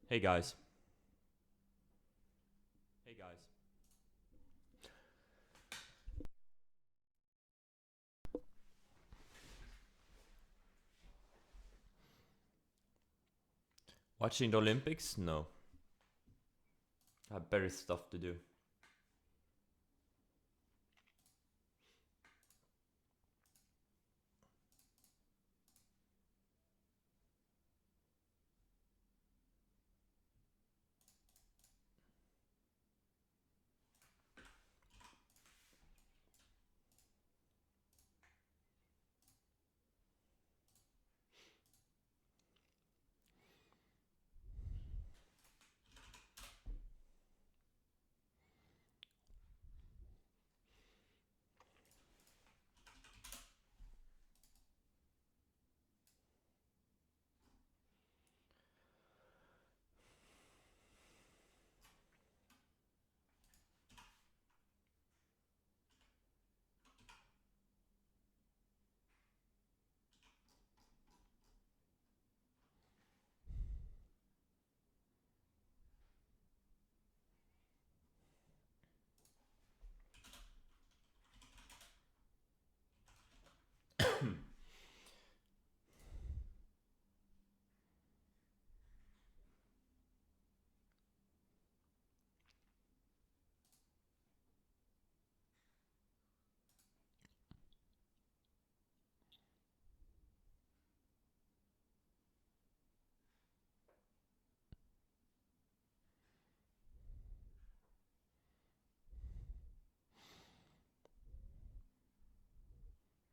Hey guys. Hey guys. Watching the Olympics? No. I have better stuff to do.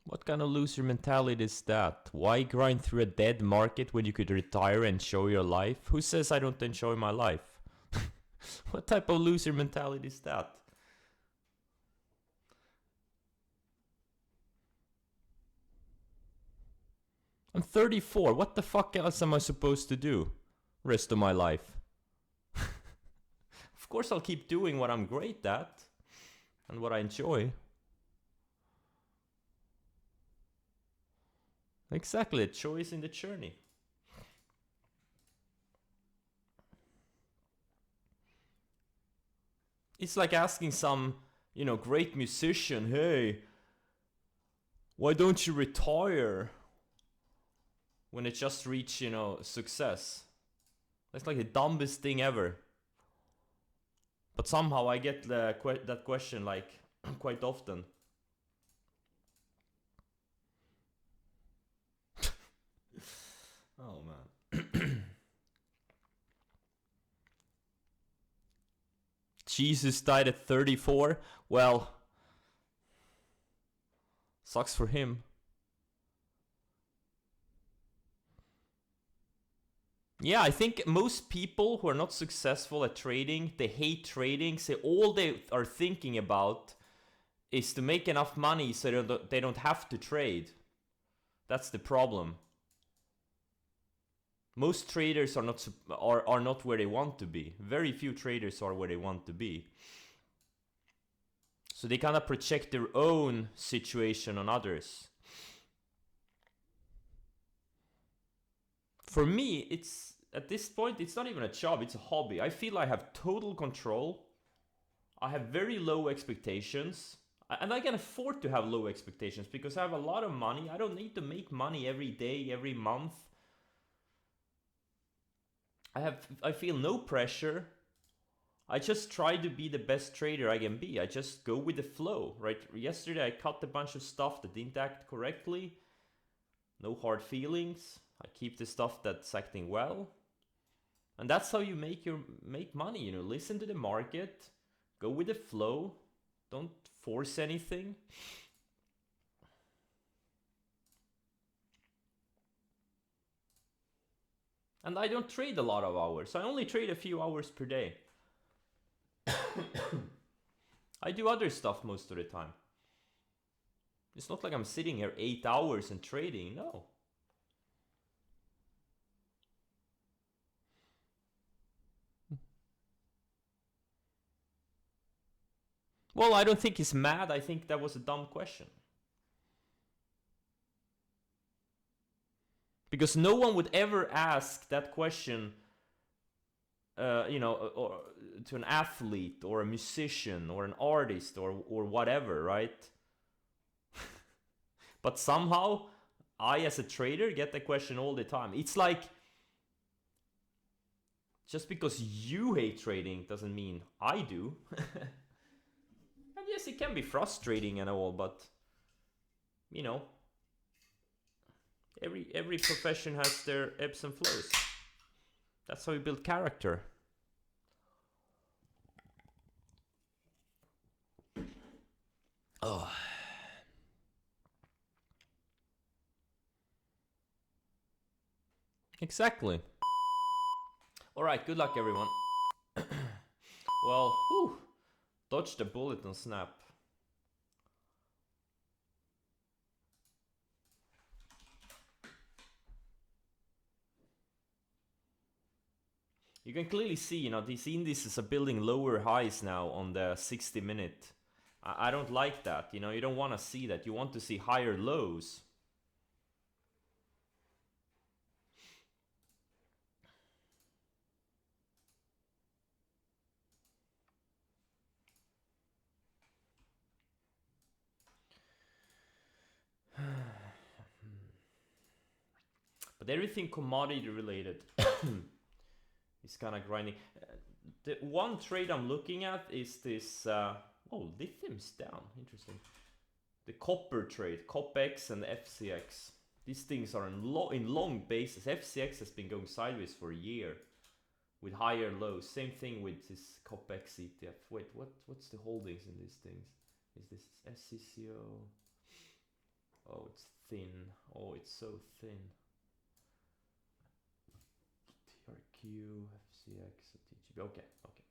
What kind of loser mentality is that? Why grind through a dead market when you could retire and enjoy your life? Who says I don't enjoy my life? What type of loser mentality is that? I'm 34. What the fuck else am I supposed to do rest of my life? Of course I'll keep doing what I'm great at and what I enjoy. Exactly, a choice in the journey. It's like asking some, great musician, hey, why don't you retire when it just reached, success? That's like the dumbest thing ever. But somehow I get that question like quite often. Oh man. Jesus died at 34. Well, sucks for him. Yeah, I think most people who are not successful at trading, they hate trading. So all they are thinking about is to make enough money so they don't have to trade. That's the problem. Most traders are not where they want to be. Very few traders are where they want to be. So they kind of project their own situation on others. For me, it's at this point, it's not even a job, it's a hobby. I feel I have total control. I have very low expectations. And I can afford to have low expectations because I have a lot of money. I don't need to make money every day, every month. I feel no pressure. I just try to be the best trader I can be. I just go with the flow, right? Yesterday I cut a bunch of stuff that didn't act correctly. No hard feelings. I keep the stuff that's acting well. And that's how you make money, listen to the market, go with the flow, don't force anything. And I don't trade a lot of hours. I only trade a few hours per day. I do other stuff most of the time. It's not like I'm sitting here 8 hours and trading, no. Well, I don't think he's mad. I think that was a dumb question. Because no one would ever ask that question you know, or to an athlete or a musician or an artist or whatever, right? But somehow I, as a trader, get the question all the time. It's like, just because you hate trading doesn't mean I do. And yes, it can be frustrating and all, but you know, every profession has their ebbs and flows. That's how you build character. Oh. Exactly. All right, good luck, everyone. Well, whew, dodge the bullet and snap. You can clearly see, you know, these indices are building lower highs now on the 60-minute. I don't like that. You know, you don't want to see that. You want to see higher lows. But everything commodity related is kind of grinding. The one trade I'm looking at is this. Oh, lithium's down. Interesting. The copper trade, COPX and FCX. These things are in long basis. FCX has been going sideways for a year with higher lows. Same thing with this COPX ETF. Wait, what's the holdings in these things? Is this SCCO? Oh, it's thin. Oh, it's so thin. TRQ, FCX, TGB. Okay, okay.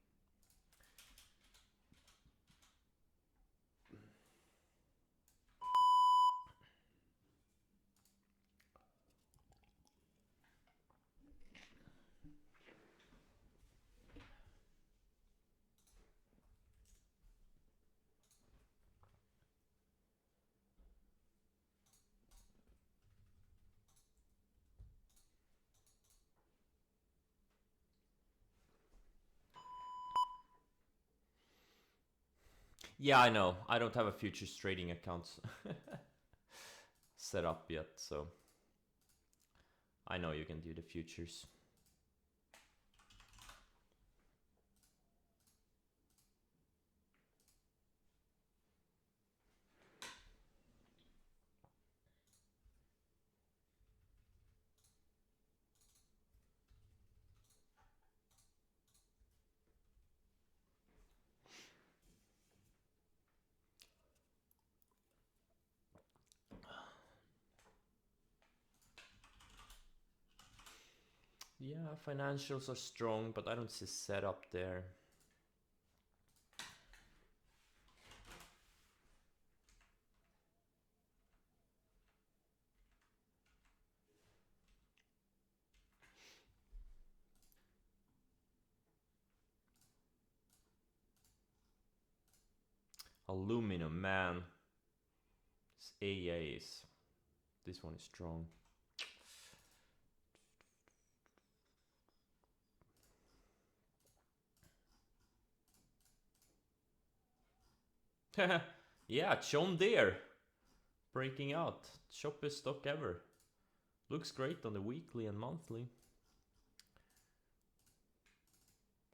Yeah, I know. I don't have a futures trading account set up yet, so I know you can do the futures. Yeah, financials are strong, but I don't see setup there. Aluminum, man. It's AAs. This one is strong. Yeah, John Deere breaking out. Sharpest stock ever. Looks great on the weekly and monthly.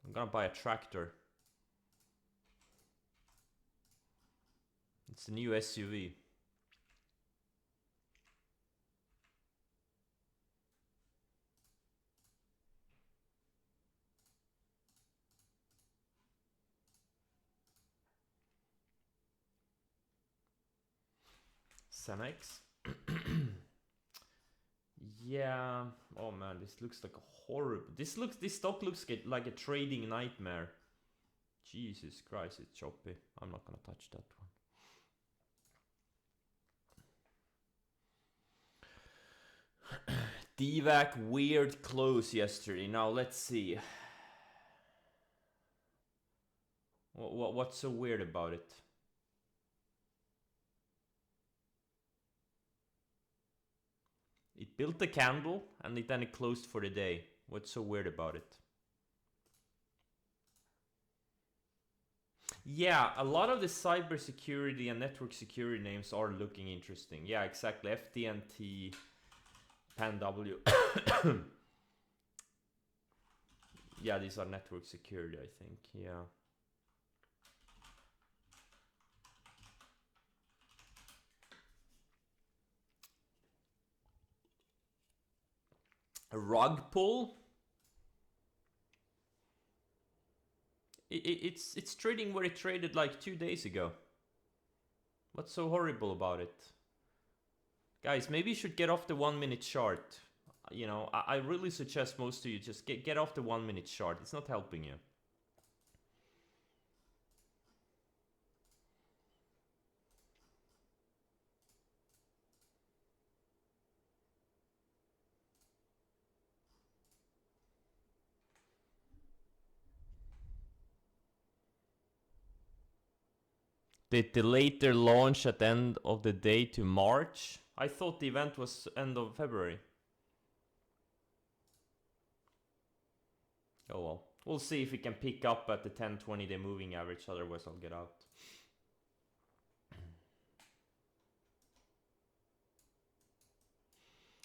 I'm gonna buy a tractor. It's a new SUV. Cemex. Yeah. Oh man, this looks like a horrible. This stock looks like a trading nightmare. Jesus Christ, it's choppy. I'm not gonna touch that one. DVAC weird close yesterday. Now let's see. What's so weird about it? It built the candle and then it closed for the day. What's so weird about it? Yeah, a lot of the cybersecurity and network security names are looking interesting. Yeah, exactly. FTNT, PanW. Yeah, these are network security, I think. Yeah. A rug pull? It's trading where it traded like 2 days ago. What's so horrible about it? Guys, maybe you should get off the 1 minute chart. You know, I really suggest most of you just get off the 1 minute chart. It's not helping you. They delayed their launch at the end of the day to March. I thought the event was end of February. Oh well. We'll see if we can pick up at the 10-20 day moving average, otherwise I'll get out.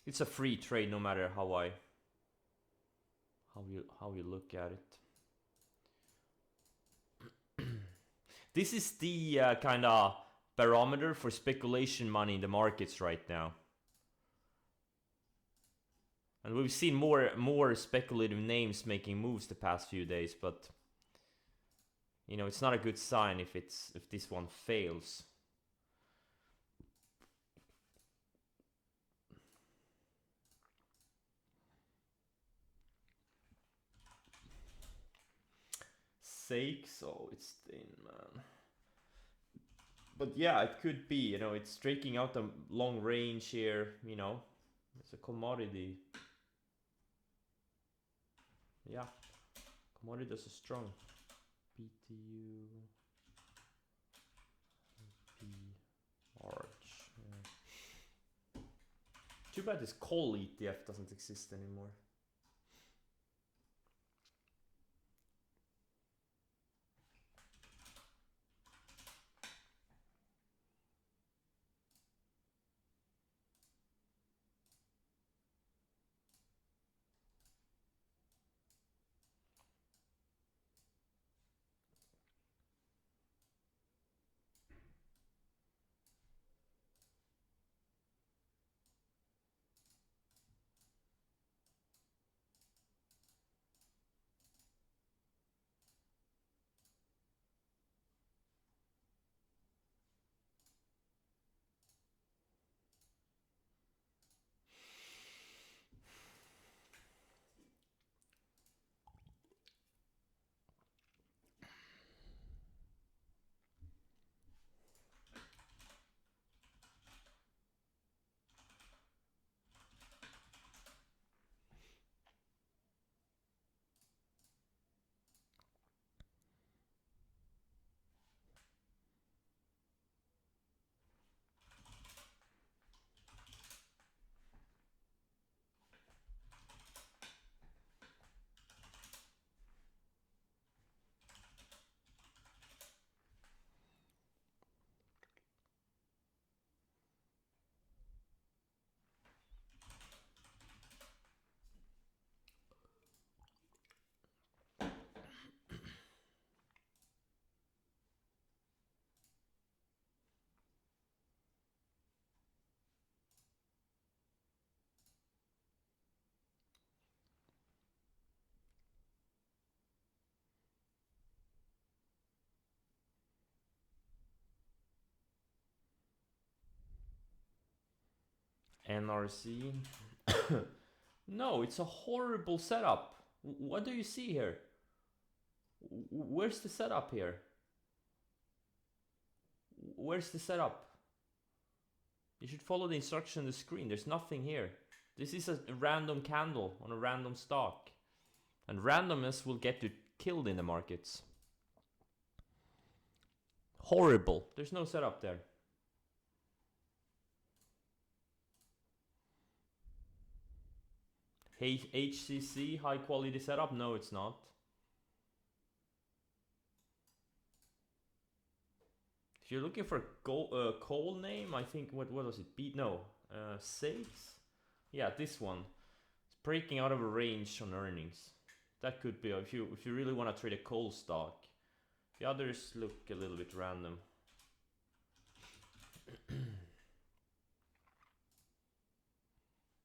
It's a free trade no matter how you look at it. This is the kind of barometer for speculation money in the markets right now. And we've seen more speculative names making moves the past few days, but you know, it's not a good sign if this one fails. So it's thin, man. But yeah, it could be, you know, it's striking out a long range here, you know. It's a commodity. Yeah, commodities are strong. BTU, P, Arch. Yeah. Too bad this coal ETF doesn't exist anymore. NRC. No, it's a horrible setup. What do you see here? Where's the setup here? Where's the setup? You should follow the instruction on the screen. There's nothing here. This is a random candle on a random stock. And randomness will get you killed in the markets. Horrible. There's no setup there. HCC, high quality setup? No, it's not. If you're looking for a coal name, I think what was it? Sakes. Yeah, this one. It's breaking out of a range on earnings. That could be if you really want to trade a coal stock. The others look a little bit random.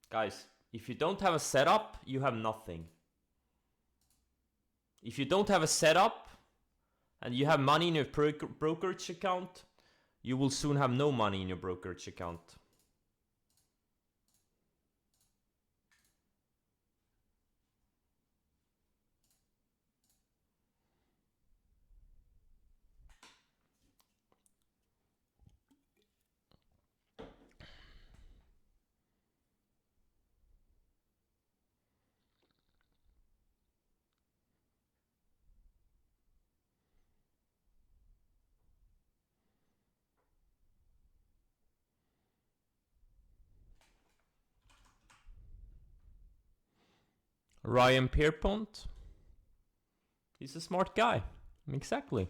Guys, if you don't have a setup, you have nothing. If you don't have a setup and you have money in your brokerage account, you will soon have no money in your brokerage account. Ryan Pierpont. He's a smart guy. Exactly.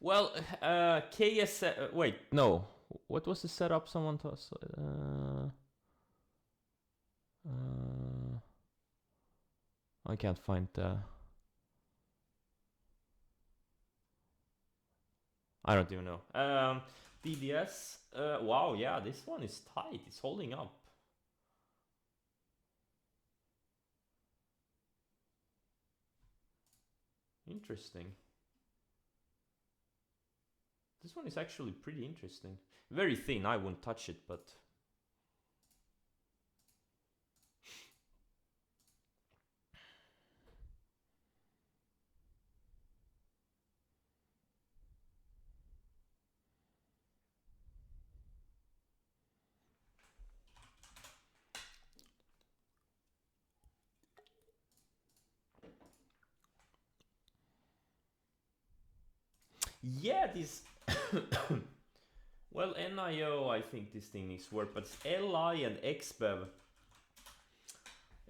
Well, KS. Wait, no. What was the setup? Someone told us. I can't find the. I don't even know. DDS. Wow, yeah, this one is tight. It's holding up. Interesting. This one is actually pretty interesting. Very thin. I wouldn't touch it, but. Yeah, this. Well, NIO, I think this thing is worth, but LI and XBEV,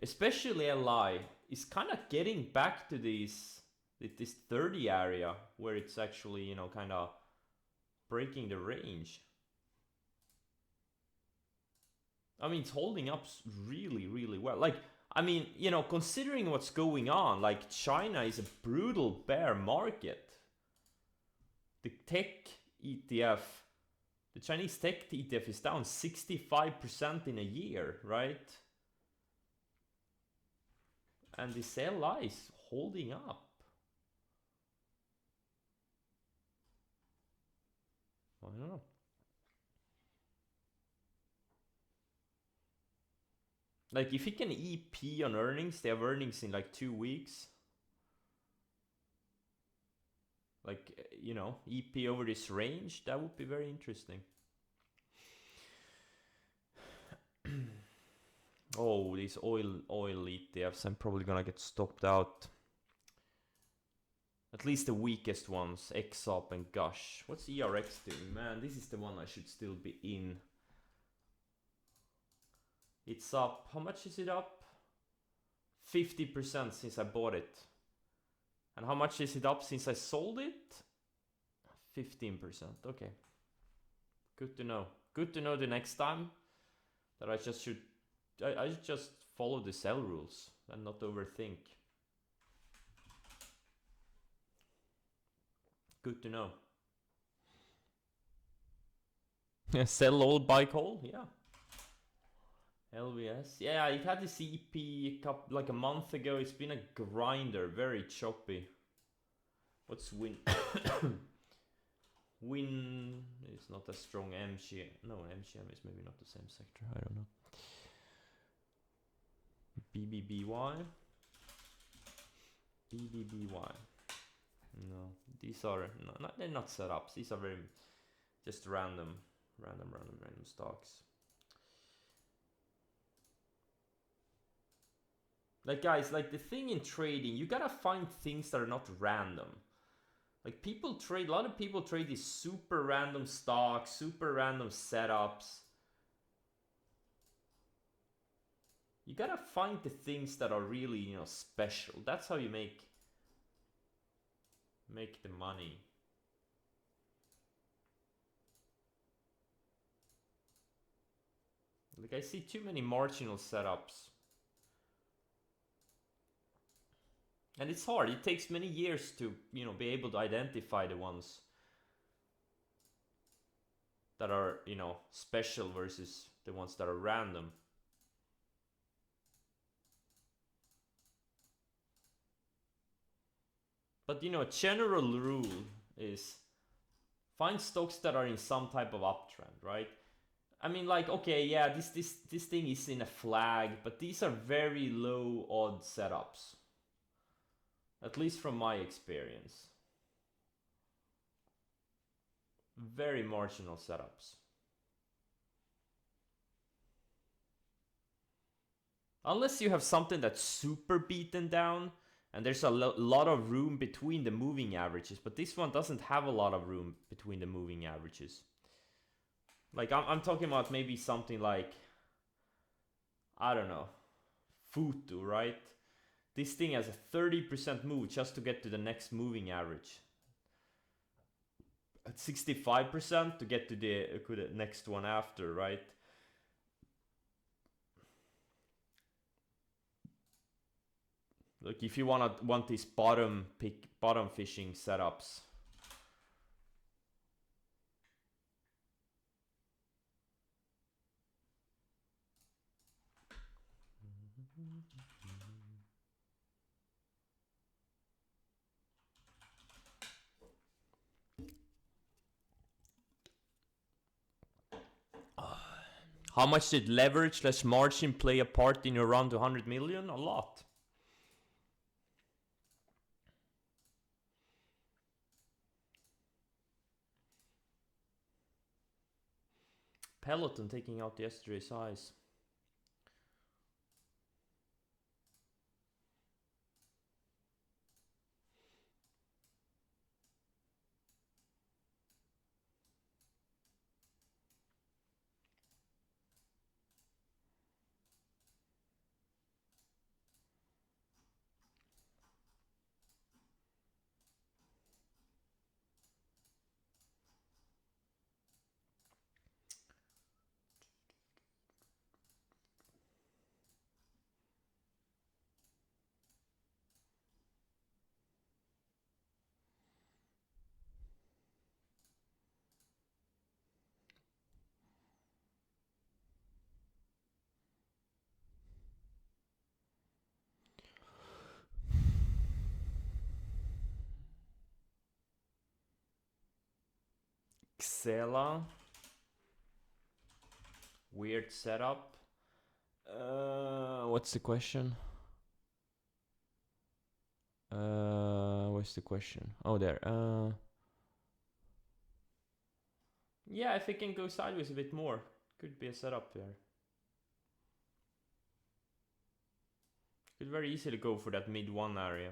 especially LI, is kind of getting back to this 30 area where it's actually, you know, kind of breaking the range. I mean, it's holding up really, really well. Like, I mean, you know, considering what's going on, like China is a brutal bear market. The tech ETF, the Chinese tech ETF is down 65% in a year, right? And the LI is holding up. I don't know. Like, if it can EP on earnings, they have earnings in like 2 weeks. Like, you know, EP over this range, that would be very interesting. Oh, these oil ETFs, I'm probably gonna get stopped out. At least the weakest ones, XOP and Gush. What's ERX doing? Man, this is the one I should still be in. It's up. How much is it up? 50% since I bought it. And how much is it up since I sold it? 15%. Okay. Good to know. Good to know the next time that I just follow the sell rules and not overthink. Good to know. Sell all, buy call? Yeah. LVS. Yeah, it had this EP like a month ago. It's been a grinder, very choppy. What's Win? Win is not as strong. MGM. No, MGM is maybe not the same sector. I don't know. BBBY. BBBY. No, these are they're not setups. These are very just random stocks. Like, guys, like the thing in trading, you gotta find things that are not random. Like, a lot of people trade these super random stocks, super random setups. You gotta find the things that are really, you know, special. That's how you make make the money. Like, I see too many marginal setups. And it's hard. It takes many years to, you know, be able to identify the ones that are, you know, special versus the ones that are random. But, you know, a general rule is find stocks that are in some type of uptrend, right? I mean, like, okay, yeah, this thing is in a flag, but these are very low odd setups. At least from my experience. Very marginal setups. Unless you have something that's super beaten down and there's a lot of room between the moving averages, but this one doesn't have a lot of room between the moving averages. Like, I'm talking about maybe something like, I don't know, Futu, right? This thing has a 30% move just to get to the next moving average. At 65% to get to the next one after, right? Like, if you want these bottom fishing setups. How much did leverage less margin play a part in your run to 100 million? A lot. Peloton taking out yesterday's highs. Xela. Weird setup. What's the question? What's the question? Oh, there. Yeah, if it can go sideways a bit more, could be a setup there. Could very easily go for that mid one area.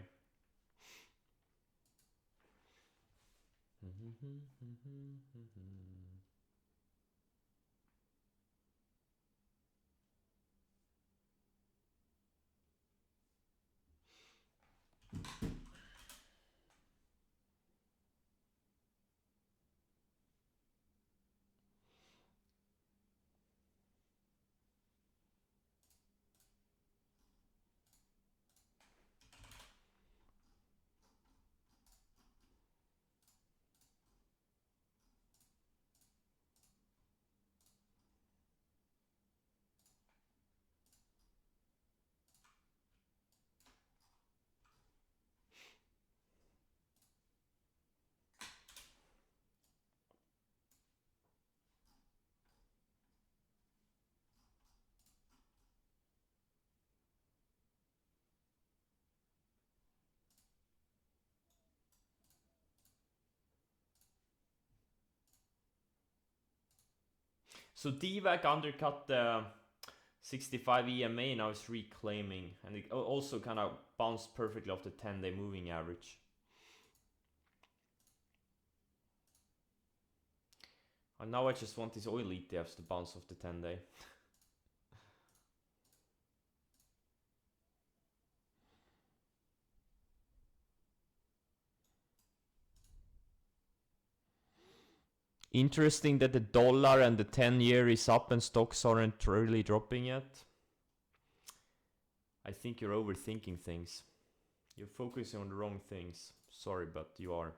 So DVAC undercut the 65 EMA, now it's reclaiming, and it also kind of bounced perfectly off the 10-day moving average. And now I just want these oil ETFs to bounce off the 10-day. Interesting that the dollar and the 10-year is up and stocks aren't really dropping yet. I think you're overthinking things. You're focusing on the wrong things. Sorry, but you are.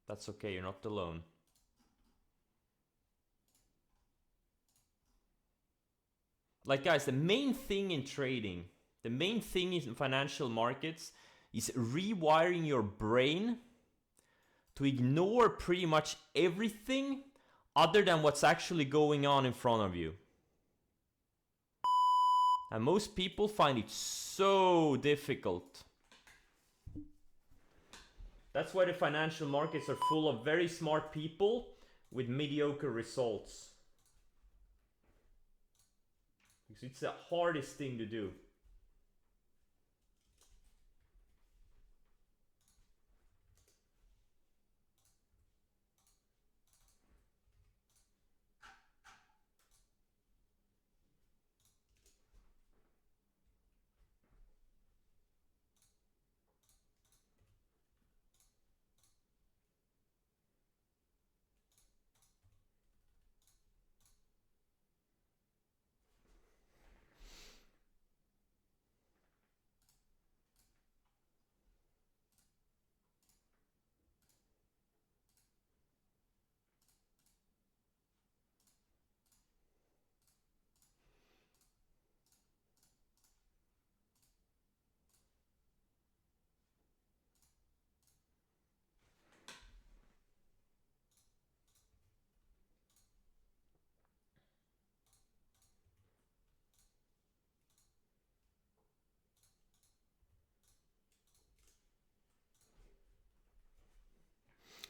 That's okay, you're not alone. Like guys, the main thing in trading, the main thing in financial markets is rewiring your brain to ignore pretty much everything other than what's actually going on in front of you. And most people find it so difficult. That's why the financial markets are full of very smart people with mediocre results. Because it's the hardest thing to do.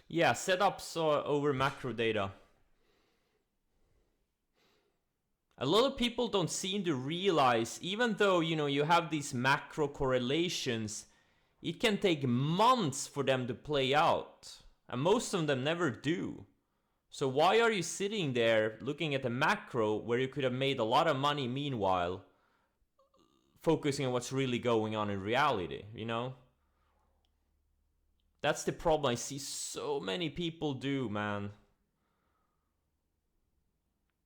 Yeah, setups over macro data. A lot of people don't seem to realize, even though, you know, you have these macro correlations, it can take months for them to play out. And most of them never do. So why are you sitting there looking at the macro where you could have made a lot of money meanwhile, focusing on what's really going on in reality, you know? That's the problem I see so many people do, man.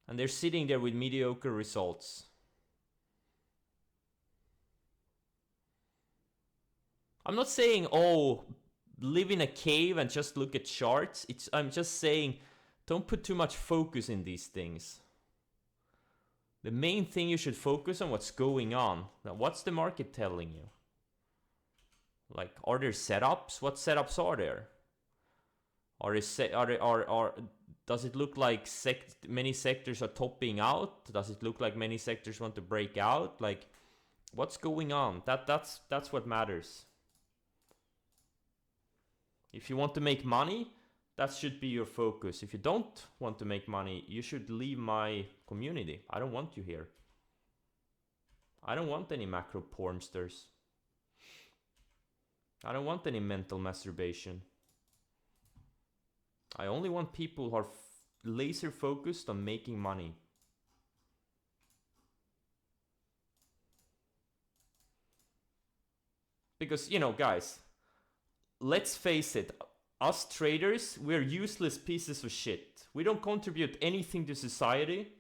And they're sitting there with mediocre results. I'm not saying, oh, live in a cave and just look at charts. I'm just saying, don't put too much focus in these things. The main thing you should focus on what's going on. Now, what's the market telling you? Like, are there setups? What setups are there? Does it look like many sectors are topping out? Does it look like many sectors want to break out? Like, what's going on? That's what matters. If you want to make money, that should be your focus. If you don't want to make money, you should leave my community. I don't want you here. I don't want any macro pornsters. I don't want any mental masturbation. I only want people who are laser focused on making money. Because, you know, guys, let's face it, us traders, we're useless pieces of shit. We don't contribute anything to society.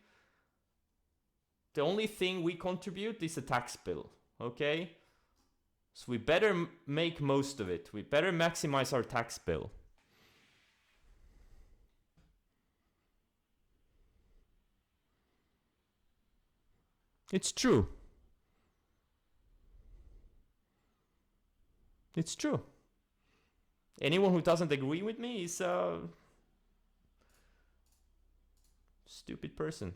The only thing we contribute is a tax bill, okay? So we better make most of it. We better maximize our tax bill. It's true. It's true. Anyone who doesn't agree with me is a stupid person.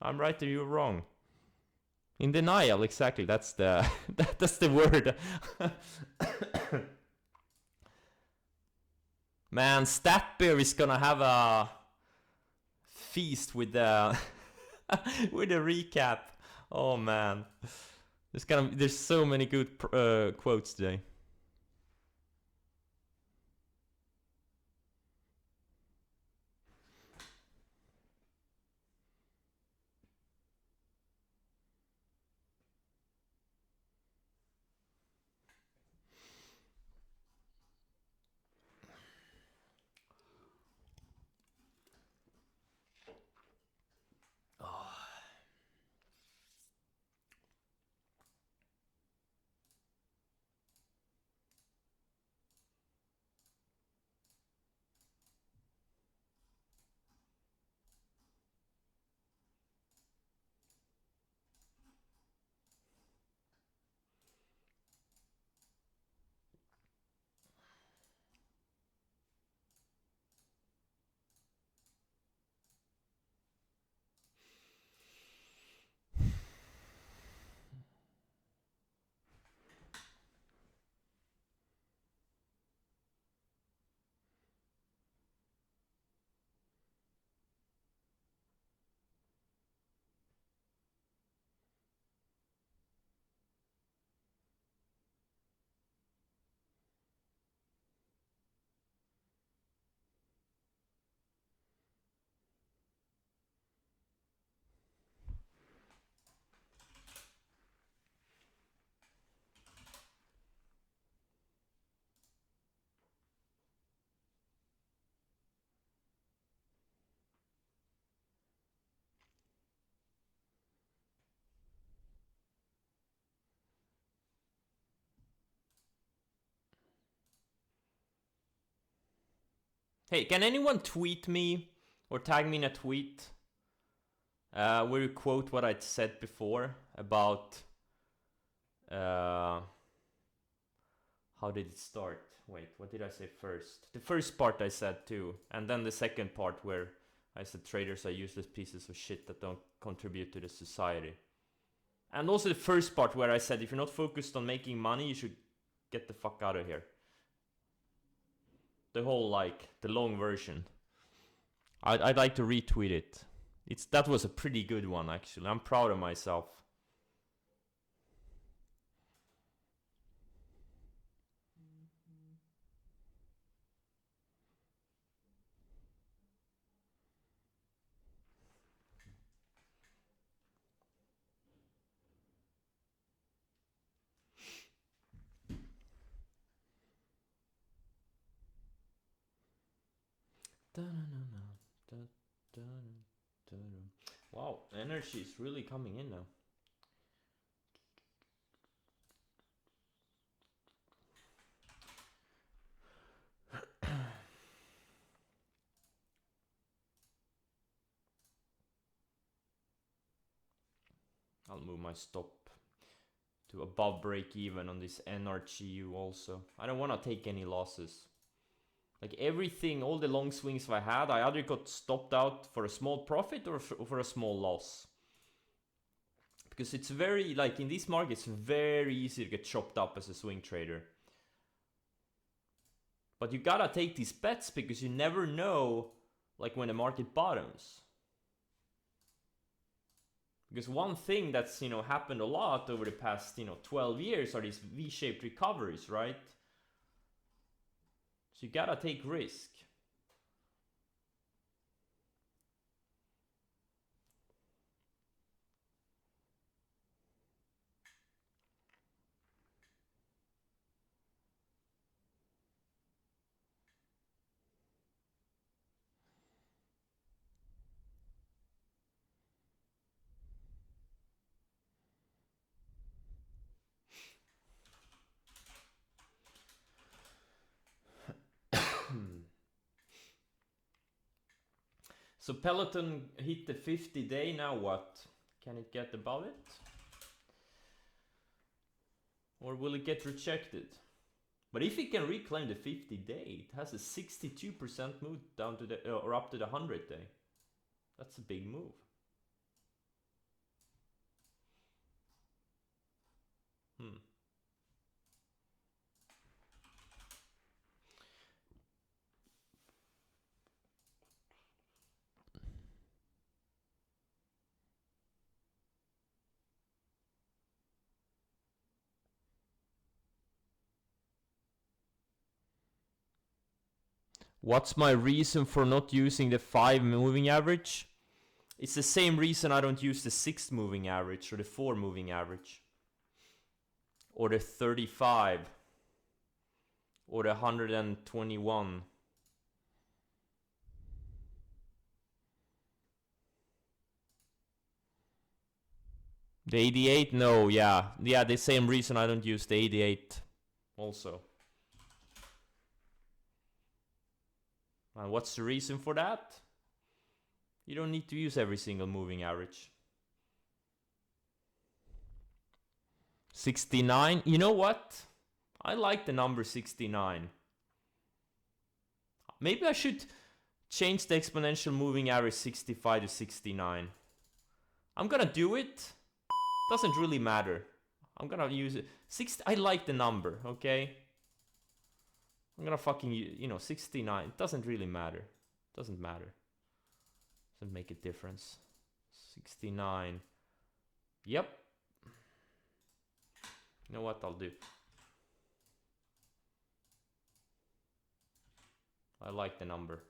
I'm right or you're wrong. In denial, exactly. That's the that's the word. Man, Statbear is gonna have a feast with the with a recap. Oh man, there's so many good quotes today. Hey, can anyone tweet me or tag me in a tweet where you quote what I said before about how did it start? Wait, what did I say first? The first part I said too, and then the second part where I said traders are useless pieces of shit that don't contribute to the society. And also the first part where I said if you're not focused on making money, you should get the fuck out of here. The whole, like, the long version. I'd like to retweet it. That was a pretty good one, actually. I'm proud of myself. Wow, energy is really coming in now. I'll move my stop to above break even on this NRGU also. I don't want to take any losses. Like everything, all the long swings I had, I either got stopped out for a small profit or for a small loss. Because it's very, like in these markets, very easy to get chopped up as a swing trader. But you gotta take these bets because you never know, like, when the market bottoms. Because one thing that's, happened a lot over the past, 12 years are these V-shaped recoveries, right? So you gotta take risk. So Peloton hit the 50-day, now what? Can it get above it? Or will it get rejected? But if it can reclaim the 50-day, it has a 62% move down to the or up to the 100-day. That's a big move. What's my reason for not using the 5 moving average? It's the same reason I don't use the 6 moving average or the 4 moving average. Or the 35. Or the 121. The 88? No, yeah. Yeah, the same reason I don't use the 88 also. And what's the reason for that? You don't need to use every single moving average. 69? You know what? I like the number 69. Maybe I should change the exponential moving average 65 to 69. I'm gonna do it. Doesn't really matter. I'm gonna use it. I like the number, okay? I'm gonna fucking, 69. It doesn't really matter. Doesn't matter. Doesn't make a difference. 69. Yep. You know what I'll do? I like the number.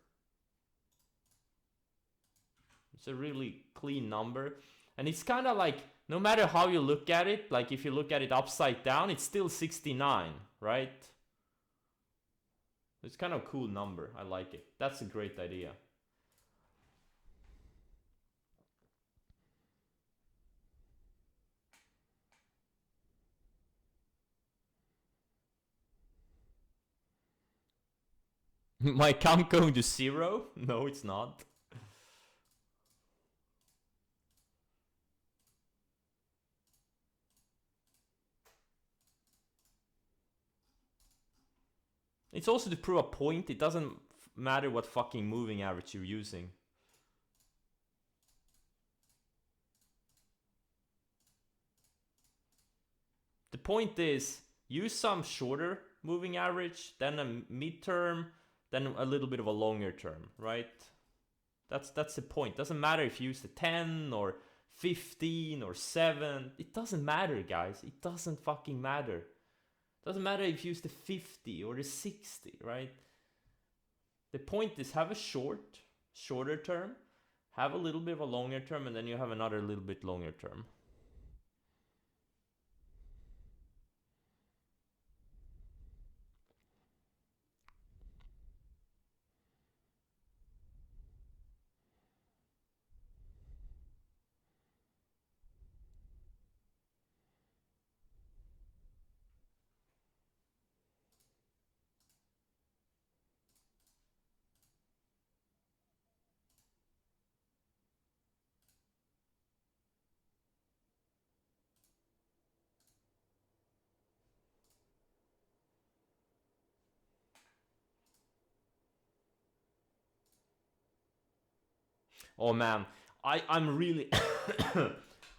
It's a really clean number. And it's kind of like, no matter how you look at it, like if you look at it upside down, it's still 69, right? It's kind of a cool number. I like it. That's a great idea. My count going to 0? No, it's not. It's also to prove a point. It doesn't matter what fucking moving average you're using. The point is, use some shorter moving average, then a midterm, then a little bit of a longer term, right? That's the point. Doesn't matter if you use the 10 or 15 or 7. It doesn't matter, guys. It doesn't fucking matter. Doesn't matter if you use the 50 or the 60, right? The point is, have a shorter term, have a little bit of a longer term, and then you have another little bit longer term. Oh man, I'm really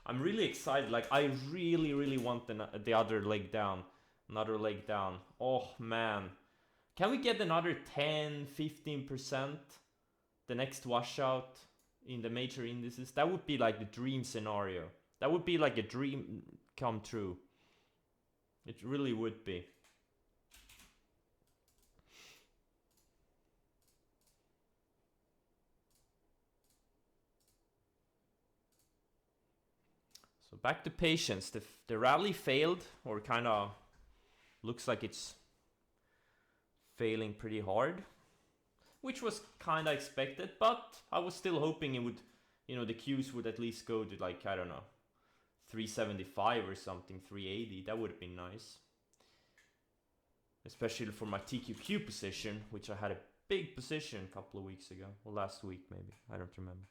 I'm really excited. Like I really want the other leg down, another leg down. Oh man, can we get another 10-15% the next washout in the major indices? That would be like the dream scenario. That would be like a dream come true. It really would be. So back to patience. The rally failed, or kind of looks like it's failing pretty hard, which was kind of expected, but I was still hoping it would, the Qs would at least go to like, I don't know, 375 or something, 380. That would have been nice. Especially for my TQQ position, which I had a big position a couple of weeks ago, or last week maybe, I don't remember.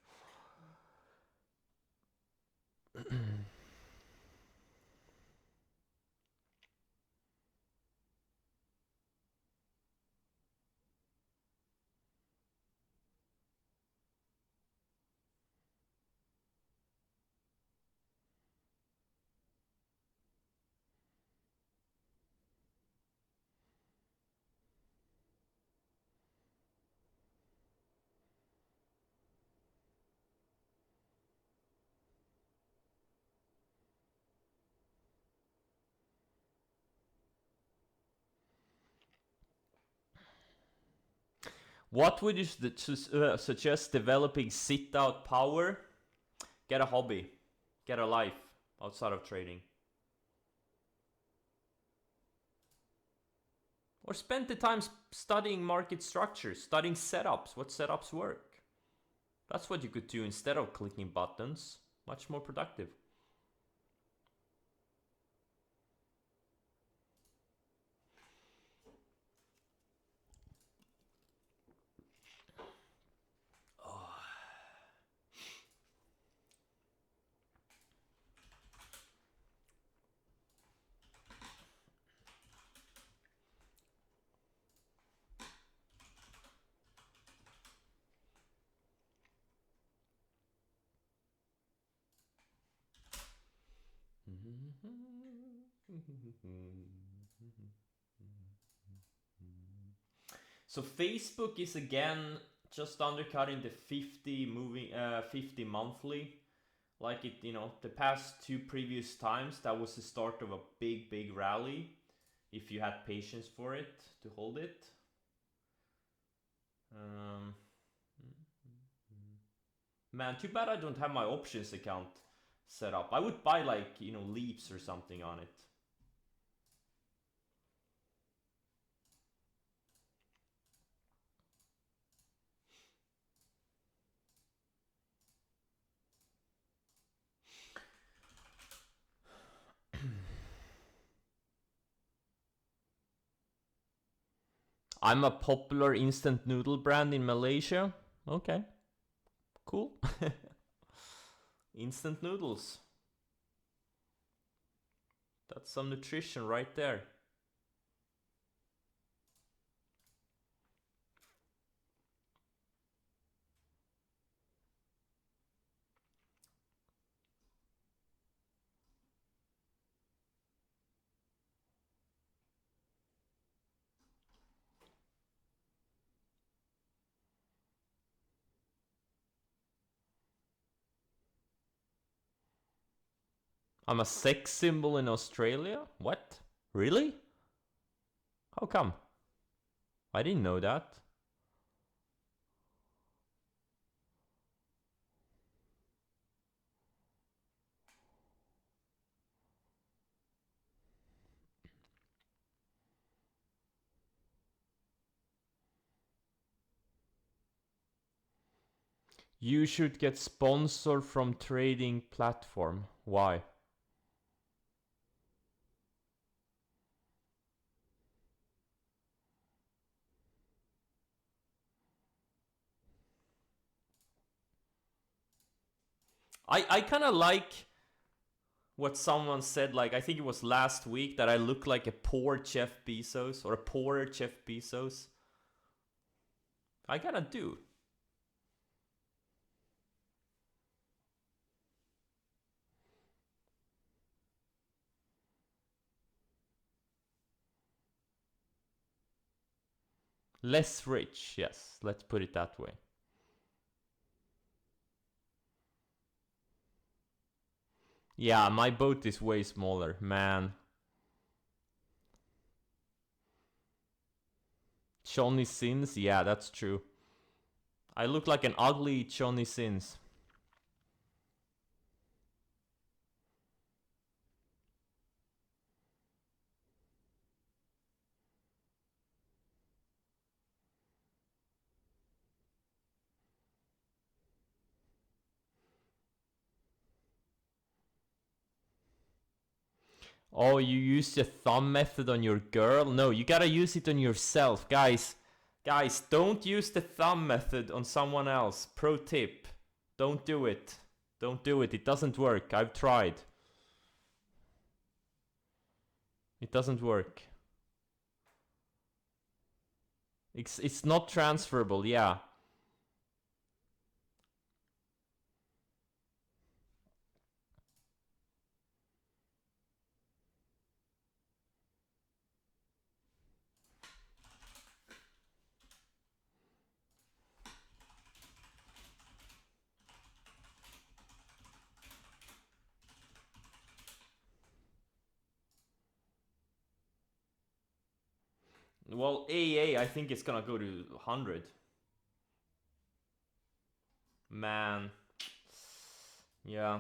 What would you suggest developing sit out power? Get a hobby, get a life outside of trading. Or spend the time studying market structures, studying setups, what setups work. That's what you could do instead of clicking buttons. Much more productive. So Facebook is again just undercutting the 50 monthly. Like it, the past two previous times, that was the start of a big rally. If you had patience for it to hold it. Man, too bad I don't have my options account set up. I would buy like, leaps or something on it. I'm a popular instant noodle brand in Malaysia. Okay, cool. Instant noodles. That's some nutrition right there. I'm a sex symbol in Australia? What? Really? How come? I didn't know that. You should get sponsored from trading platform. Why? I kind of like what someone said, like, I think it was last week, that I look like a poor Jeff Bezos, or a poorer Jeff Bezos. I kind of do. Less rich, yes, let's put it that way. Yeah, my boat is way smaller, man. Johnny Sins, yeah, that's true. I look like an ugly Johnny Sins. Oh, you use the thumb method on your girl? No, you gotta use it on yourself. Guys, don't use the thumb method on someone else. Pro tip. Don't do it. Don't do it. It doesn't work. I've tried. It doesn't work. It's not transferable, yeah. Well, AA, I think it's gonna go to 100. Man. Yeah.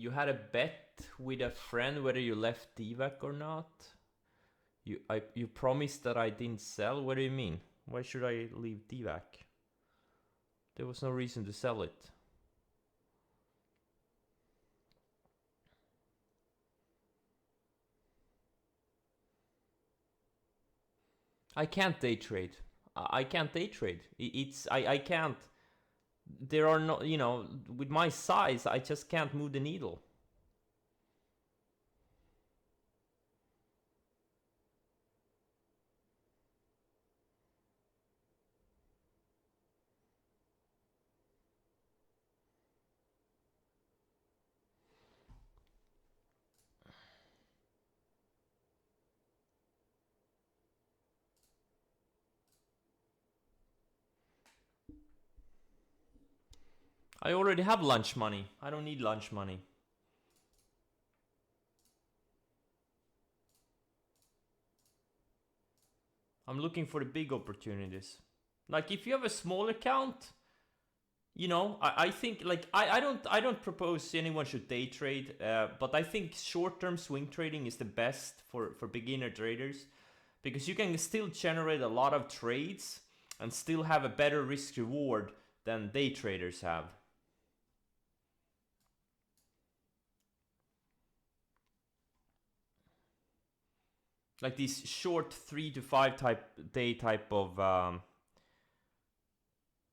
You had a bet with a friend whether you left DVAC or not. You promised that I didn't sell. What do you mean? Why should I leave DVAC? There was no reason to sell it. I can't day trade. I can't day trade. I can't. There are no, with my size, I just can't move the needle. I already have lunch money. I don't need lunch money. I'm looking for the big opportunities. Like if you have a small account, I think like I don't propose anyone should day trade, but I think short-term swing trading is the best for beginner traders, because you can still generate a lot of trades and still have a better risk reward than day traders have. Like these short 3 to 5 day type of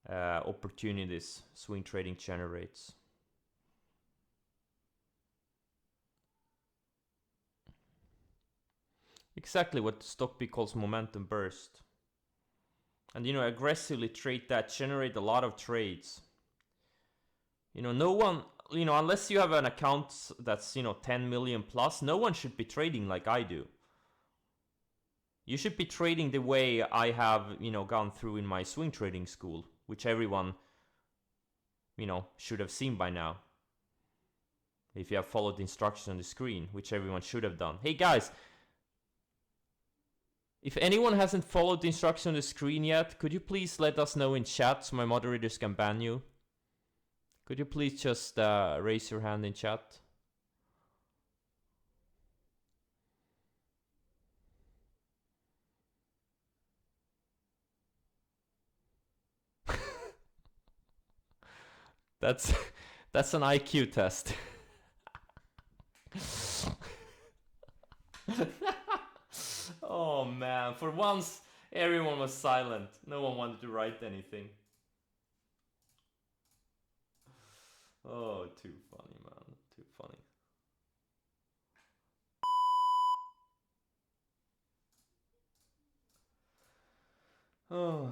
opportunities swing trading generates. Exactly what Stockbee calls momentum burst. And aggressively trade that, generate a lot of trades. No one, unless you have an account that's 10 million plus, no one should be trading like I do. You should be trading the way I have, gone through in my swing trading school, which everyone, should have seen by now. If you have followed the instructions on the screen, which everyone should have done. Hey guys, if anyone hasn't followed the instructions on the screen yet, could you please let us know in chat so my moderators can ban you? Could you please just raise your hand in chat? That's an IQ test. Oh man, for once everyone was silent. No one wanted to write anything. Oh, too funny, man. Too funny. Oh.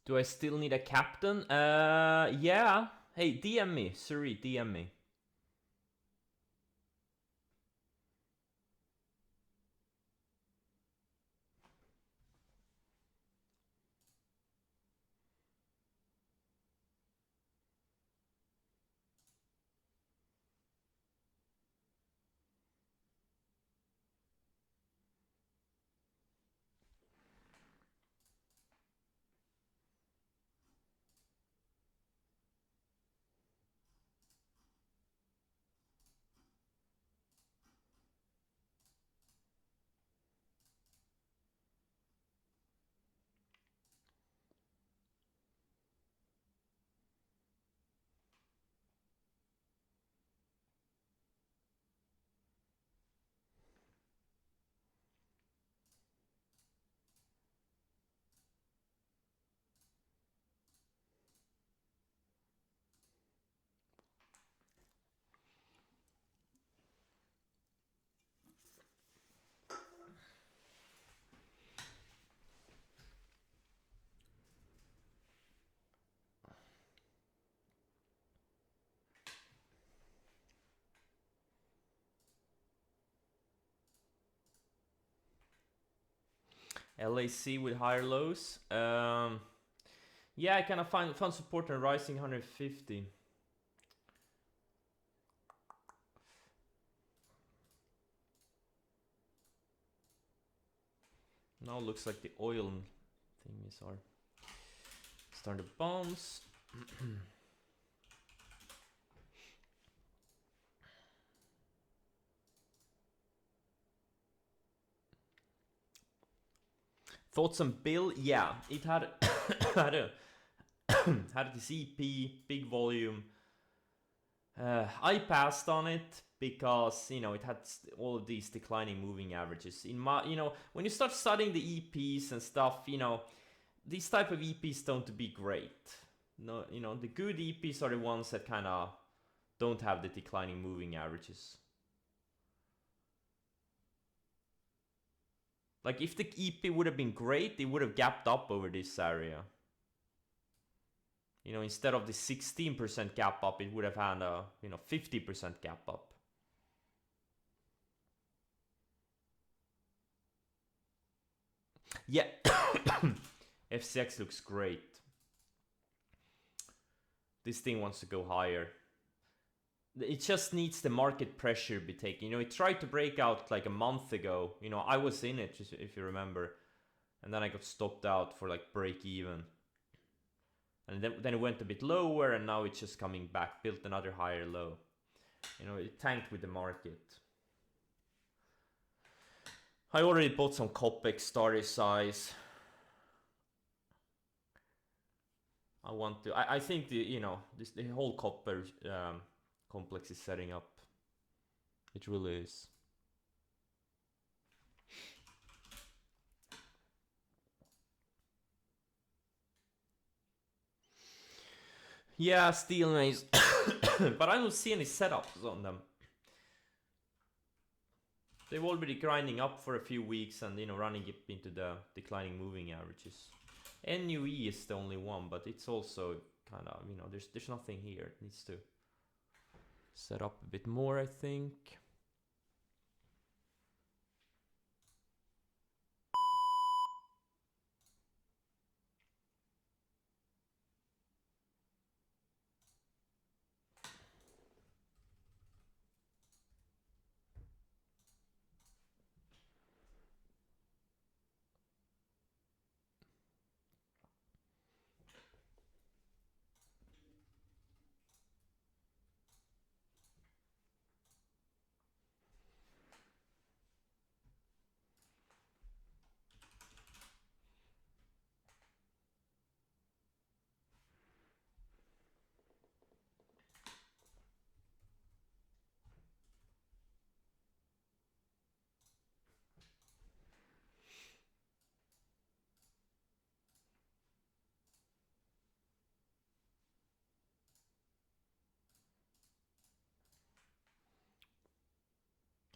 Do I still need a captain? Yeah. Hey, DM me. Suri, DM me. LAC with higher lows. Yeah, I kind of found support on rising 150. Now looks like the oil thingies are starting to bounce. Thoughts on Bill? Yeah, it had had a had this EP, big volume. I passed on it because it had all of these declining moving averages. In my, when you start studying the EPs and stuff, these type of EPs don't be great. No, the good EPs are the ones that kind of don't have the declining moving averages. Like if the EP would have been great, it would have gapped up over this area. Instead of the 16% gap up, it would have had a 50% gap up. Yeah, FCX looks great. This thing wants to go higher. It just needs the market pressure to be taken. It tried to break out like a month ago. I was in it, if you remember. And then I got stopped out for like break even. And then it went a bit lower, and now it's just coming back, built another higher low. It tanked with the market. I already bought some Copex starter size. I think the whole copper complex is setting up. It really is. Yeah, steel maze. But I don't see any setups on them. They've already grinding up for a few weeks and running up into the declining moving averages. NUE is the only one, but it's also kind of there's nothing here. It needs to set up a bit more, I think.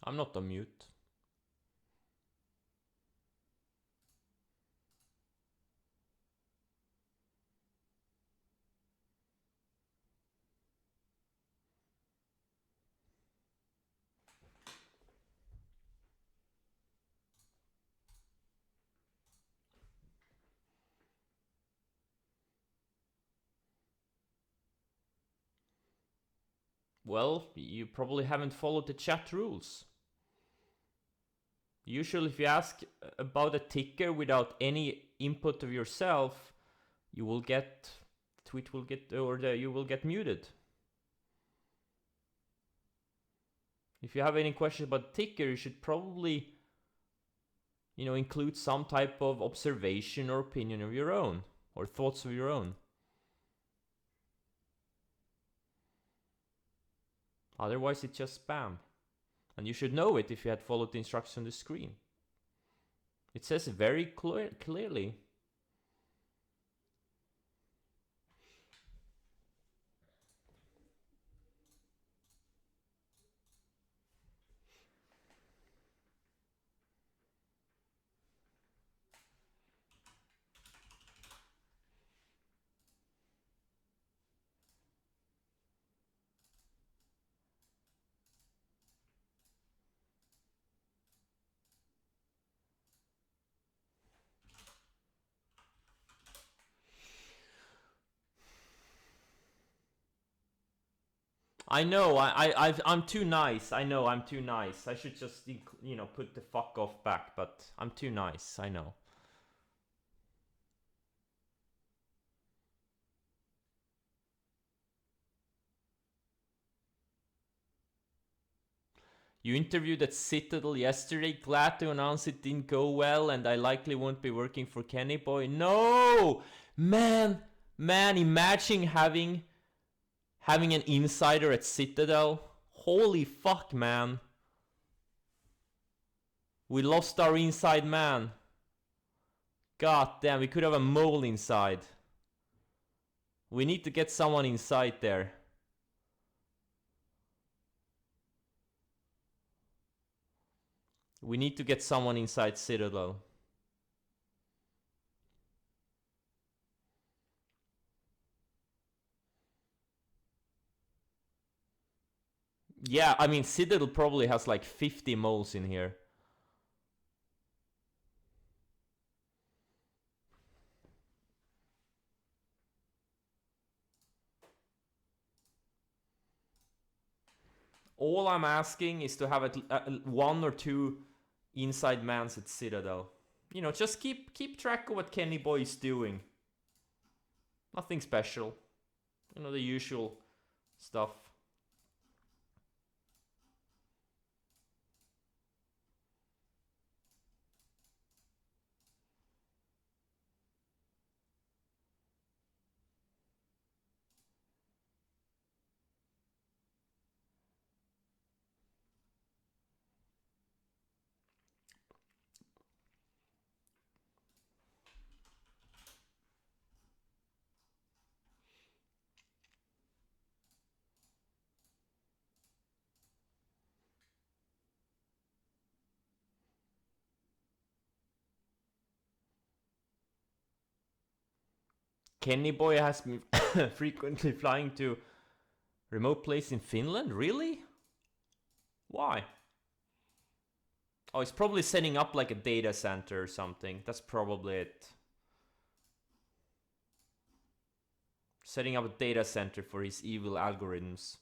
I'm not on mute. Well, you probably haven't followed the chat rules. Usually if you ask about a ticker without any input of yourself, you will get you will get muted. If you have any questions about ticker, you should probably include some type of observation or opinion of your own or thoughts of your own. Otherwise it's just spam. And you should know it if you had followed the instructions on the screen. It says very clearly. I know, I'm too nice. I know, I'm too nice. I should just, you know, put the fuck off back, but I'm too nice, I know. You interviewed at Citadel yesterday. Glad to announce it didn't go well and I likely won't be working for Kenny Boy. No! Man, imagine having an insider at Citadel. Holy fuck, man. We lost our inside man. God damn, we could have a mole inside. We need to get someone inside there. We need to get someone inside Citadel. Yeah, I mean, Citadel probably has like 50 moles in here. All I'm asking is to have one or two inside mans at Citadel. You know, just keep track of what Kenny Boy is doing. Nothing special. You know, the usual stuff. Kenny Boy has been frequently flying to remote place in Finland? Really? Why? Oh, he's probably setting up like a data center or something. That's probably it. Setting up a data center for his evil algorithms.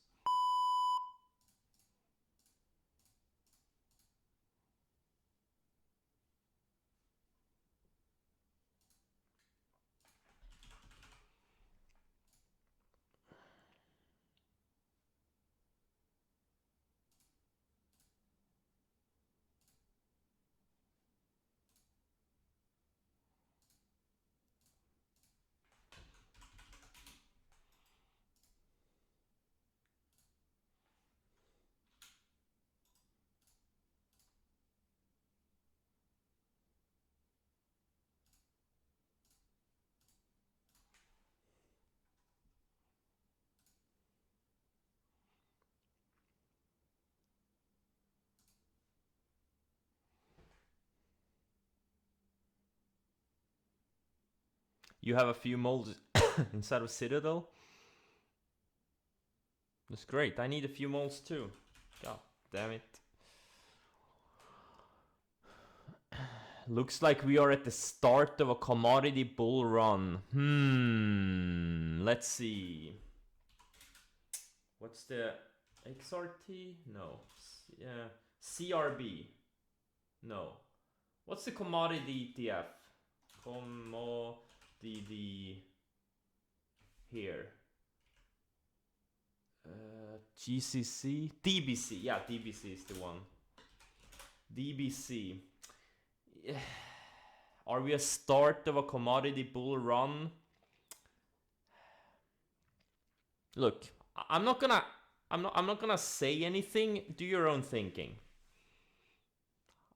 You have a few molds inside of Citadel? That's great. I need a few molds too. God damn it. Looks like we are at the start of a commodity bull run. Let's see. What's the XRT? No. Yeah. CRB. No. What's the commodity ETF? Commodity here. GCC? DBC. Yeah, DBC is the one. DBC. Are we a start of a commodity bull run? Look, I'm not gonna say anything. Do your own thinking.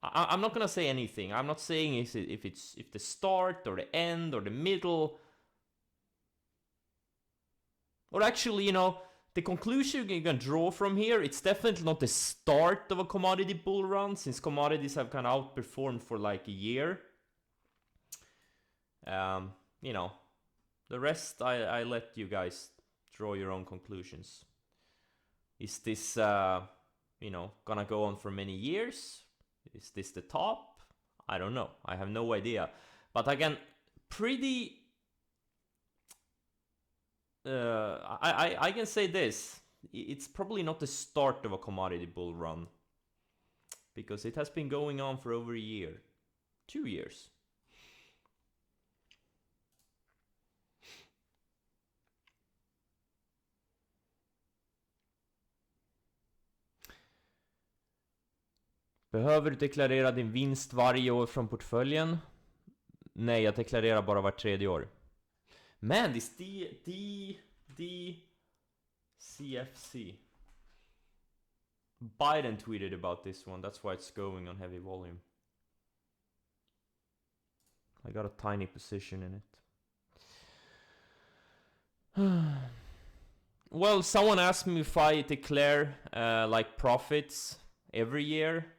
I'm not gonna say anything. I'm not saying if the start or the end or the middle. Or actually, you know, the conclusion you can draw from here, it's definitely not the start of a commodity bull run, since commodities have kind of outperformed for like a year. You know, the rest I let you guys draw your own conclusions. Is this, you know, gonna go on for many years? Is this the top? I don't know. I have no idea. But again, pretty... I can say this. it's probably not the start of a commodity bull run, because it has been going on for over a year, 2 years. Behöver du deklarera din vinst varje år från portföljen? Nej, jag deklarerar bara var 3:e år. Man, this CFC. Biden tweeted about this one. That's why it's going on heavy volume. I got a tiny position in it. Well, someone asked me if I declare like profits every year.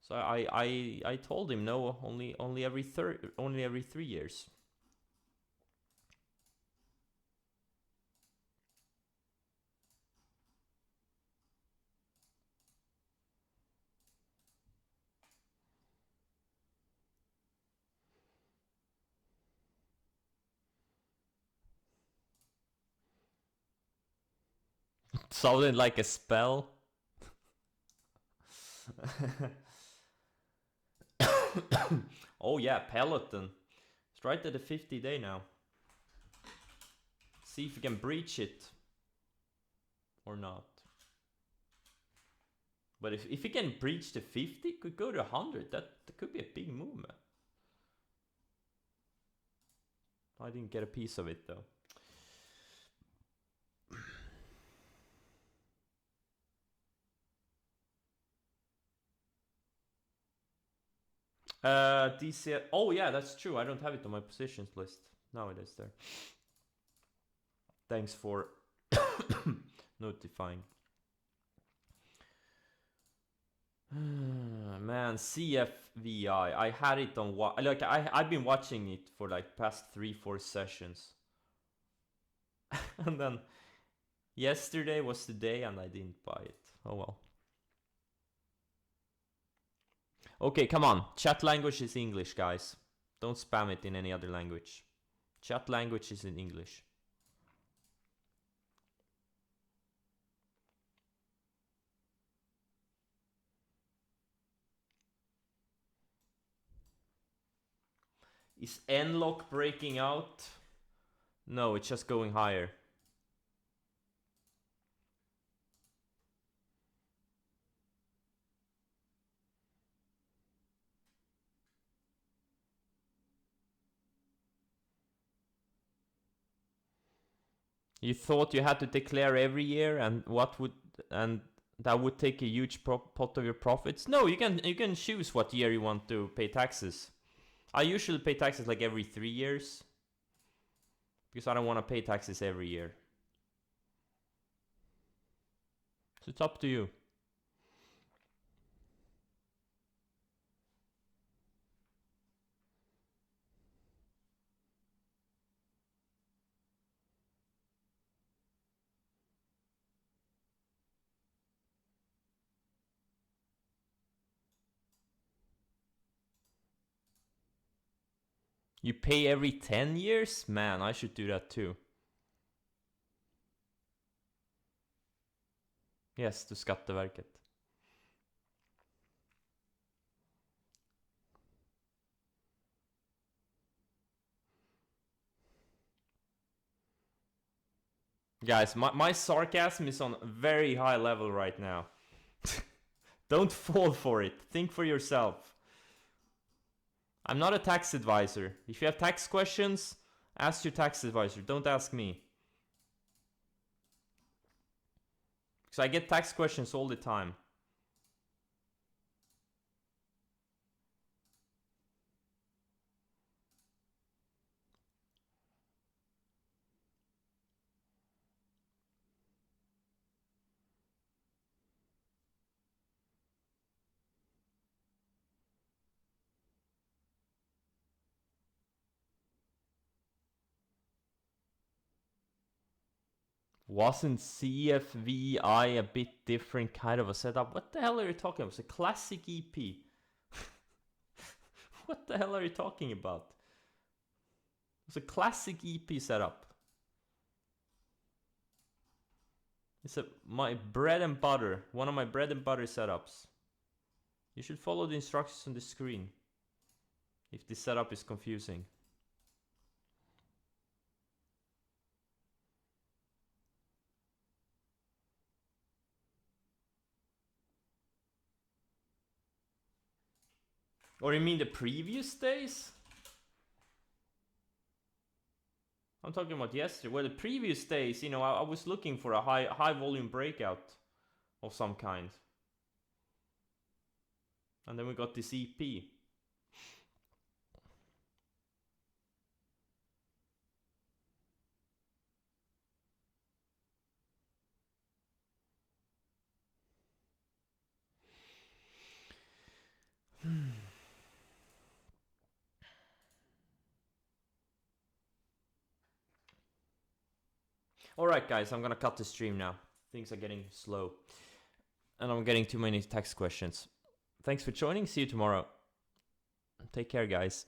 So I told him no, only every 3 years. Sounded like a spell. Oh yeah, Peloton. It's right at the 50-day now. See if we can breach it or not. But if we can breach the 50, could go to 100. That could be a big movement. I didn't get a piece of it though. DC. Oh yeah, that's true. I don't have it on my positions list. Now it is there. Thanks for notifying. Man, CFVI. I had it on like I've been watching it for like past 3-4 sessions. And then yesterday was the day and I didn't buy it. Oh well. Okay, come on. Chat language is English, guys. Don't spam it in any other language. Chat language is in English. Is Nlock breaking out? No, it's just going higher. You thought you had to declare every year, and that would take a huge pot of your profits? No, you can choose what year you want to pay taxes. I usually pay taxes like every 3 years, because I don't want to pay taxes every year. So it's up to you. You pay every 10 years? Man, I should do that too. Yes, to Skatteverket. Guys, my sarcasm is on a very high level right now. Don't fall for it. Think for yourself. I'm not a tax advisor. If you have tax questions, ask your tax advisor. Don't ask me. Because I get tax questions all the time. Wasn't CFVI a bit different kind of a setup? What the hell are you talking about? It's a classic EP. What the hell are you talking about? It's a classic EP setup. It's my bread and butter. One of my bread and butter setups. You should follow the instructions on the screen if this setup is confusing. Or you mean the previous days? I'm talking about yesterday. Well, the previous days, you know, I was looking for a high volume breakout of some kind. And then we got this EP. Alright guys, I'm gonna cut the stream now. Things are getting slow. And I'm getting too many text questions. Thanks for joining. See you tomorrow. Take care, guys.